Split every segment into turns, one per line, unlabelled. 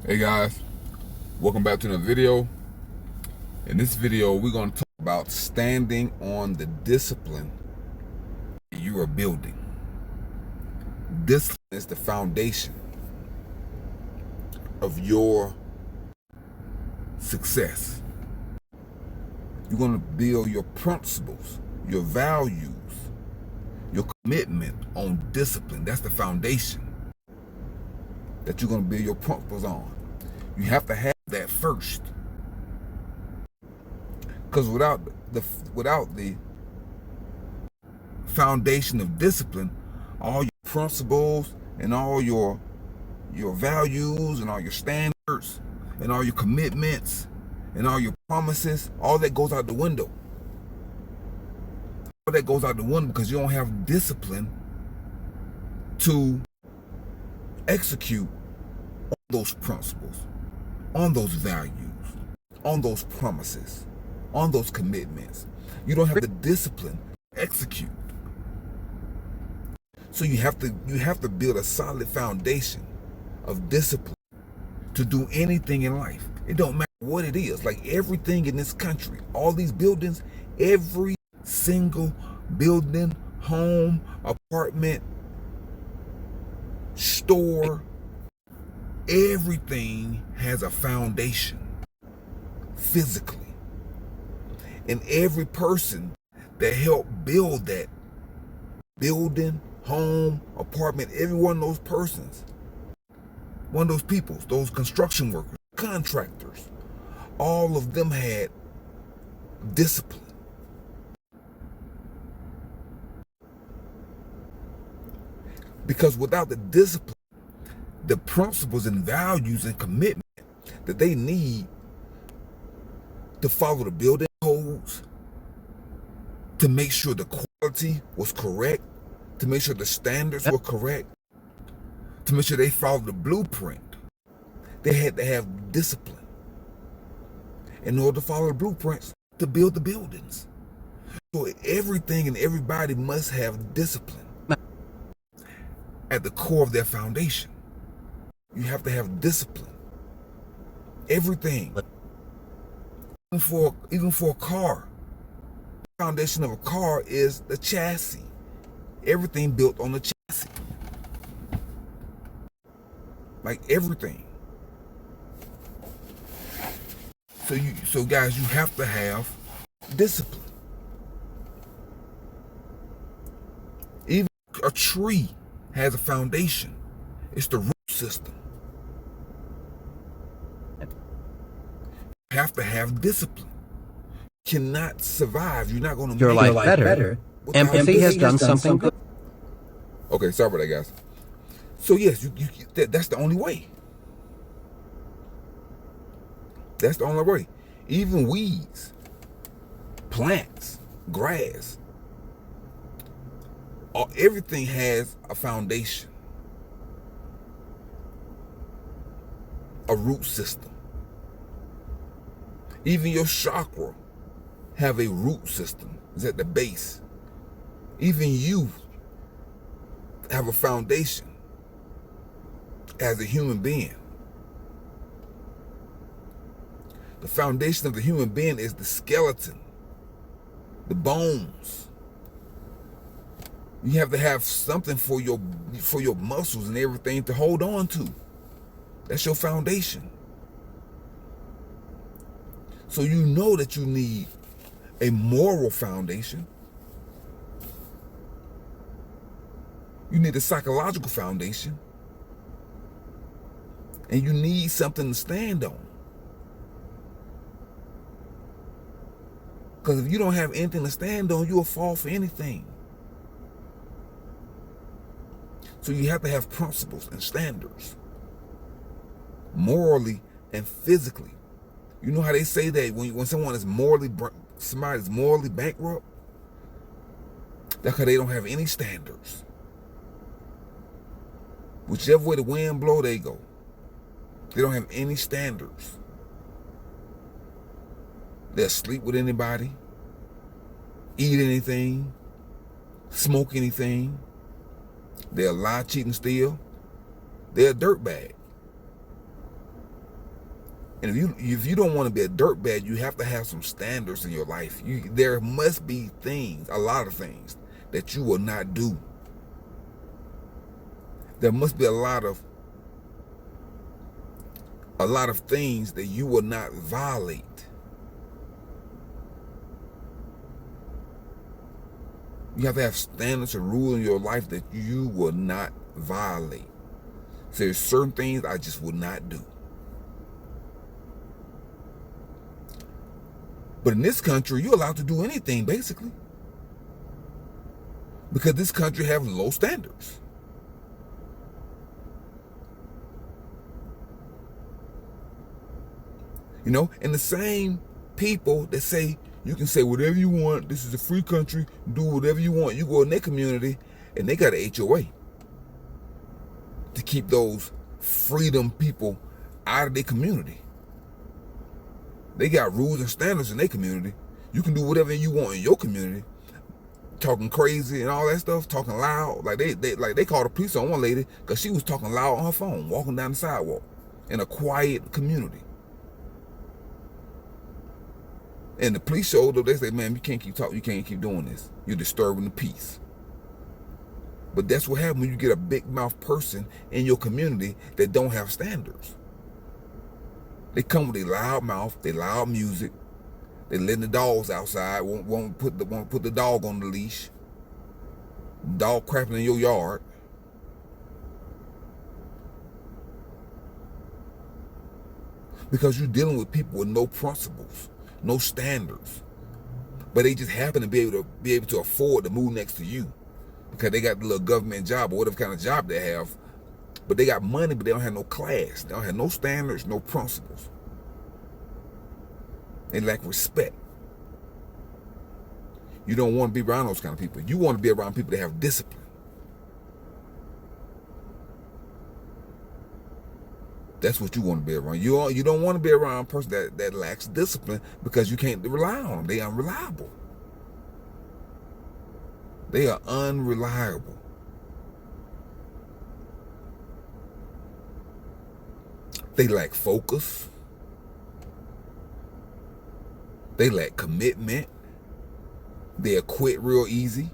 Hey guys, welcome back to another video. In this video, we're going to talk about standing on the discipline you are building. Discipline is the foundation of your success. You're going to build your principles, your values, your commitment on discipline. That's the foundation that you're going to build your principles on. You have to have that first. Because without the foundation of discipline, all your principles and all your values and all your standards and all your commitments and all your promises, all that goes out the window. All that goes out the window because you don't have discipline to execute on those principles, on those values, on those promises, on those commitments. You don't have the discipline to execute. So you have to build a solid foundation of discipline to do anything in life. It don't matter what it is. Like everything in this country, all these buildings, every single building, home, apartment, store, everything has a foundation physically. And every person that helped build that building, home, apartment, every one of those persons, one of those people, those construction workers, contractors, all of them had discipline. Because without the discipline, the principles and values and commitment that they need to follow the building codes, to make sure the quality was correct, to make sure the standards were correct, to make sure they followed the blueprint, they had to have discipline in order to follow the blueprints to build the buildings. So everything and everybody must have discipline at the core of their foundation. You have to have discipline. Everything. Even for a car. The foundation of a car is the chassis. Everything built on the chassis. Like everything. So guys, you have to have discipline. Even a tree has a foundation. It's the root system. You have to have discipline. You cannot survive. You're not going to make
your life better. Empathy has done something good.
Okay, sorry about that, guys. So yes, that's the only way. That's the only way. Even weeds, plants, grass, everything has a foundation, a root system. Even your chakra have a root system. It's at the base. Even you have a foundation as a human being. The foundation of the human being is the skeleton, the bones. You have to have something for your muscles and everything to hold on to. That's your foundation. So you know that you need a moral foundation. You need a psychological foundation. And you need something to stand on. Because if you don't have anything to stand on, you'll fall for anything. So you have to have principles and standards, morally and physically. You know how they say that when somebody's morally bankrupt, that's because they don't have any standards. Whichever way the wind blow, they go. They don't have any standards. They'll sleep with anybody, eat anything, smoke anything. They'll lie, cheat, and steal. They're a dirtbag. And if you don't want to be a dirtbag, you have to have some standards in your life. There must be things, a lot of things, that you will not do. There must be a lot of things that you will not violate. You have to have standards and rules in your life that you will not violate. So there's certain things I just will not do. But in this country, you're allowed to do anything, basically. Because this country has low standards. You know, and the same people that say you can say whatever you want, this is a free country, do whatever you want. You go in their community and they got an HOA to keep those freedom people out of their community. They got rules and standards in their community. You can do whatever you want in your community. Talking crazy and all that stuff, talking loud. Like they called the police on one lady because she was talking loud on her phone, walking down the sidewalk in a quiet community. And the police showed up, they said, man, you can't keep talking, you can't keep doing this. You're disturbing the peace. But that's what happens when you get a big mouth person in your community that don't have standards. They come with their loud mouth, their loud music. They letting the dogs outside, won't put the dog on the leash. Dog crapping in your yard. Because you're dealing with people with no principles, no standards. But they just happen to be able to afford to move next to you. Because they got the little government job or whatever kind of job they have. But they got money, but they don't have no class. They don't have no standards, no principles. They lack respect. You don't want to be around those kind of people. You want to be around people that have discipline. That's what you want to be around. You don't want to be around a person that lacks discipline because you can't rely on them. They are unreliable. They are unreliable. They lack focus. They lack commitment. They'll quit real easy.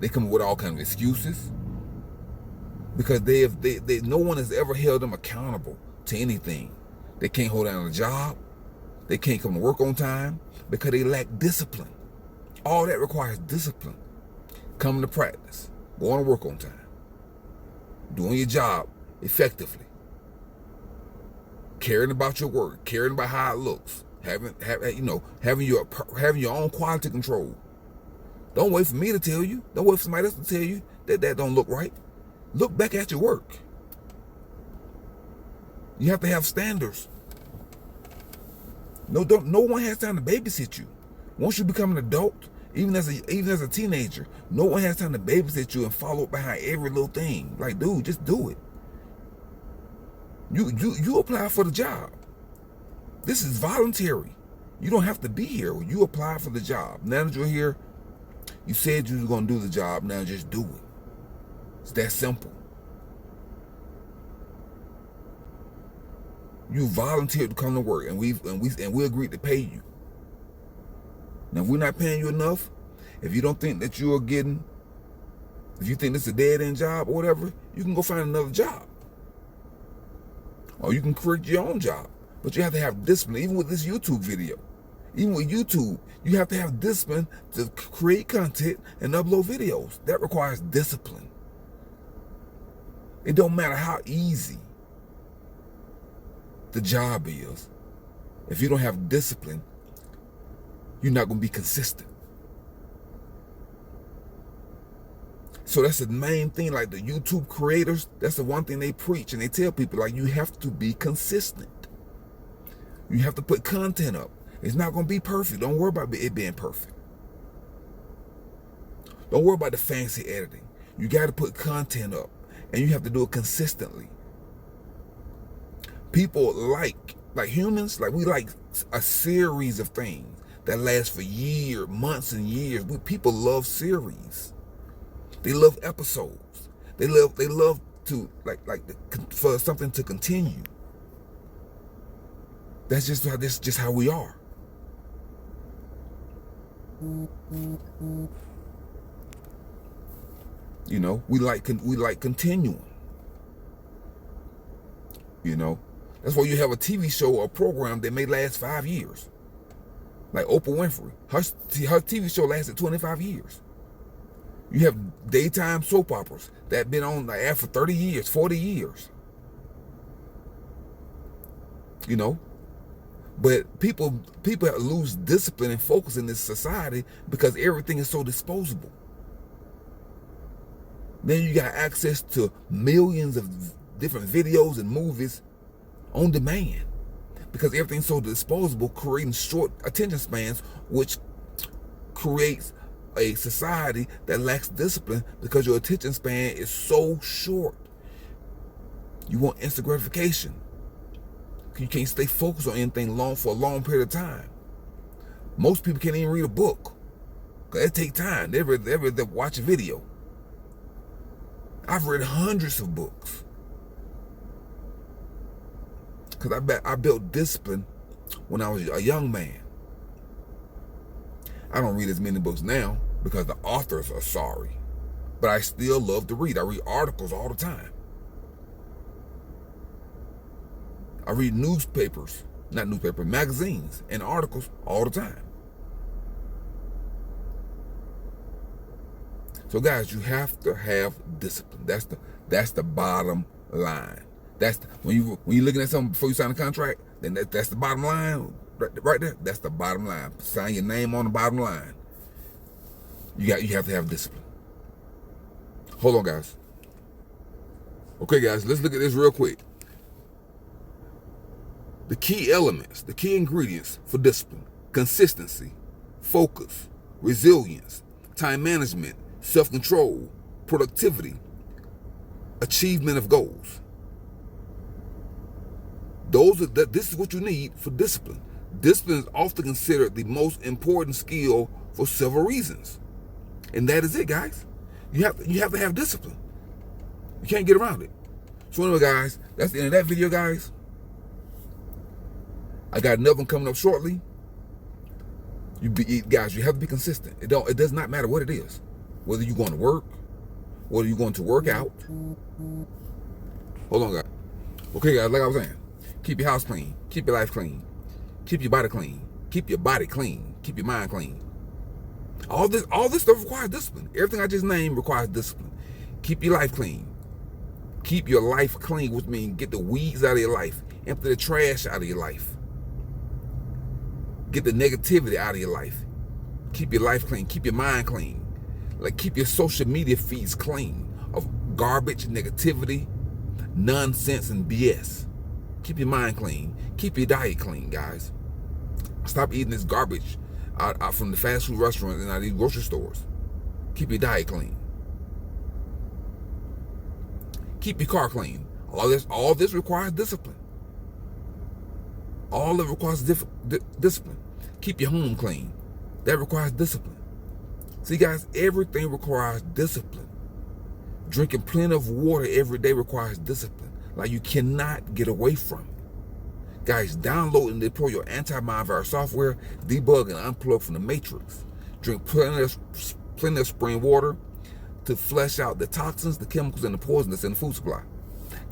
They come with all kinds of excuses. Because no one has ever held them accountable to anything. They can't hold down a job. They can't come to work on time because they lack discipline. All that requires discipline. Coming to practice. Going to work on time. Doing your job effectively. Caring about your work. Caring about how it looks. Having your own quality control. Don't wait for me to tell you. Don't wait for somebody else to tell you that don't look right. Look back at your work. You have to have standards. No one has time to babysit you. Once you become an adult, even as a teenager, no one has time to babysit you and follow behind every little thing. Like, dude, just do it. You apply for the job. This is voluntary. You don't have to be here. You apply for the job. Now that you're here, you said you were going to do the job. Now just do it. It's that simple. You volunteered to come to work, and we agreed to pay you. Now, if we're not paying you enough, if you don't think that you are getting, if you think this is a dead-end job or whatever, you can go find another job. Or you can create your own job. But you have to have discipline, even with this YouTube video. Even with YouTube, you have to have discipline to create content and upload videos. That requires discipline. It don't matter how easy the job is. If you don't have discipline, you're not going to be consistent. So that's the main thing, like the YouTube creators, that's the one thing they preach and they tell people, like, you have to be consistent. You have to put content up. It's not going to be perfect. Don't worry about it being perfect. Don't worry about the fancy editing. You got to put content up, and you have to do it consistently. People like humans, like we like a series of things that last for years, months and years. People love series. They love episodes. They love to like for something to continue. That's just how we are. You know, we like continuing. You know, that's why you have a TV show or program that may last 5 years. Like Oprah Winfrey, her TV show lasted 25 years. You have daytime soap operas that have been on the air for 30 years, 40 years. You know, but people lose discipline and focus in this society because everything is so disposable. Then you got access to millions of different videos and movies on demand because everything's so disposable, creating short attention spans, which creates a society that lacks discipline because your attention span is so short. You want instant gratification. You can't stay focused on anything long for a long period of time. Most people can't even read a book because it takes time. They rather watch a video. I've read hundreds of books because I built discipline when I was a young man. I don't read as many books now because the authors are sorry, but I still love to read. I read articles all the time. I read magazines and articles all the time. So guys, you have to have discipline. That's the bottom line. When you're looking at something before you sign a contract, then that's the bottom line right there. That's the bottom line. Sign your name on the bottom line. You have to have discipline. Hold on, guys. Okay, guys, let's look at this real quick. The key elements, the key ingredients for discipline: consistency, focus, resilience, time management, self-control, productivity, achievement of goals. This is what you need for discipline. Discipline is often considered the most important skill for several reasons. And that is it, guys. You have to have discipline. You can't get around it. So anyway, guys, that's the end of that video, guys. I got another one coming up shortly. Guys, you have to be consistent. It does not matter what it is. Whether you're going to work, whether you're going to work out. Hold on, guys. Okay, guys, like I was saying, keep your house clean. Keep your life clean. Keep your body clean. Keep your body clean. Keep your mind clean. All this stuff requires discipline. Everything I just named requires discipline. Keep your life clean. Keep your life clean, which means get the weeds out of your life. Empty the trash out of your life. Get the negativity out of your life. Keep your life clean. Keep your mind clean. Like, keep your social media feeds clean of garbage, negativity, nonsense, and BS. Keep your mind clean. Keep your diet clean, guys. Stop eating this garbage out from the fast food restaurants and out of these grocery stores. Keep your diet clean. Keep your car clean. All this requires discipline. All of it requires discipline. Keep your home clean. That requires discipline. See, guys, everything requires discipline. Drinking plenty of water every day requires discipline. Like, you cannot get away from it. Guys, download and deploy your anti-malware software, debug and unplug from the matrix. Drink plenty of spring water to flush out the toxins, the chemicals, and the poison that's in the food supply.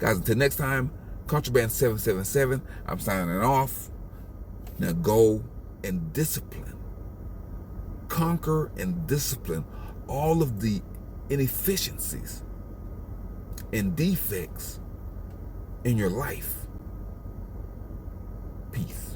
Guys, until next time, Contraband 777, I'm signing off. Now go and discipline. Conquer and discipline all of the inefficiencies and defects in your life. Peace.